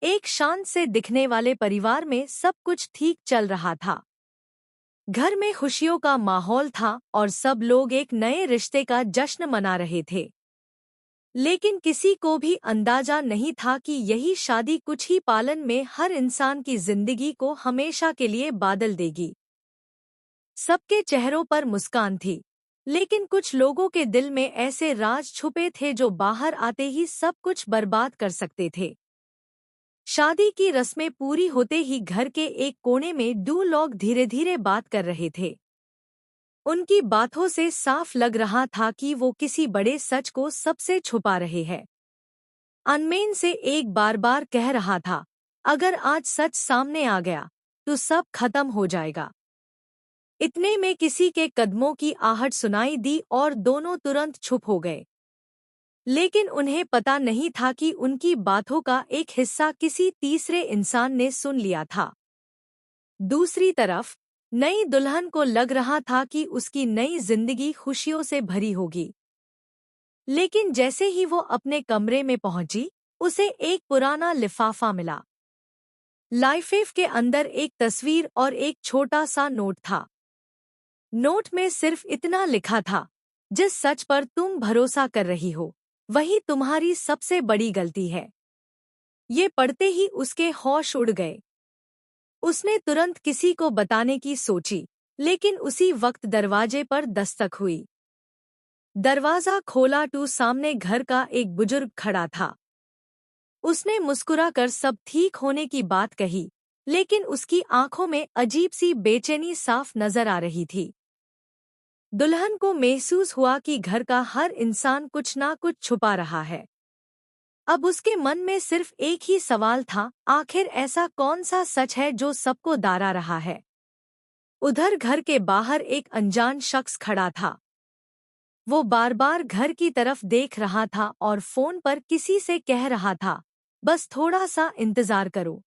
एक शांत से दिखने वाले परिवार में सब कुछ ठीक चल रहा था। घर में खुशियों का माहौल था और सब लोग एक नए रिश्ते का जश्न मना रहे थे। लेकिन किसी को भी अंदाजा नहीं था कि यही शादी कुछ ही पालन में हर इंसान की जिंदगी को हमेशा के लिए बादल देगी। सबके चेहरों पर मुस्कान थी, लेकिन कुछ लोगों के दिल में ऐसे राज छुपे थे जो बाहर आते ही सब कुछ बर्बाद कर सकते थे। शादी की रस्में पूरी होते ही घर के एक कोने में दो लोग धीरे धीरे बात कर रहे थे। उनकी बातों से साफ लग रहा था कि वो किसी बड़े सच को सबसे छुपा रहे हैं। अनमेन से एक बार बार कह रहा था, अगर आज सच सामने आ गया तो सब खत्म हो जाएगा। इतने में किसी के कदमों की आहट सुनाई दी और दोनों तुरंत चुप हो गए। लेकिन उन्हें पता नहीं था कि उनकी बातों का एक हिस्सा किसी तीसरे इंसान ने सुन लिया था। दूसरी तरफ नई दुल्हन को लग रहा था कि उसकी नई जिंदगी खुशियों से भरी होगी। लेकिन जैसे ही वो अपने कमरे में पहुंची, उसे एक पुराना लिफाफा मिला। लाइफेफ के अंदर एक तस्वीर और एक छोटा सा नोट था। नोट में सिर्फ इतना लिखा था, जिस सच पर तुम भरोसा कर रही हो वही तुम्हारी सबसे बड़ी गलती है। ये पढ़ते ही उसके होश उड़ गए। उसने तुरंत किसी को बताने की सोची, लेकिन उसी वक्त दरवाजे पर दस्तक हुई। दरवाजा खोला तो सामने घर का एक बुजुर्ग खड़ा था। उसने मुस्कुराकर सब ठीक होने की बात कही, लेकिन उसकी आंखों में अजीब सी बेचैनी साफ नजर आ रही थी। दुल्हन को महसूस हुआ कि घर का हर इंसान कुछ ना कुछ छुपा रहा है। अब उसके मन में सिर्फ एक ही सवाल था, आखिर ऐसा कौन सा सच है जो सबको डरा रहा है। उधर घर के बाहर एक अनजान शख्स खड़ा था। वो बार बार घर की तरफ देख रहा था और फोन पर किसी से कह रहा था, बस थोड़ा सा इंतजार करो,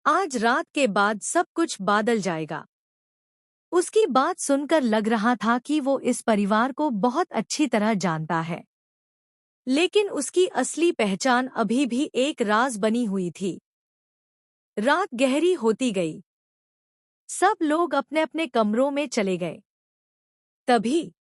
आज रात के बाद सब कुछ बादल जाएगा। उसकी बात सुनकर लग रहा था कि वो इस परिवार को बहुत अच्छी तरह जानता है। लेकिन उसकी असली पहचान अभी भी एक राज बनी हुई थी। रात गहरी होती गई। सब लोग अपने अपने कमरों में चले गए। तभी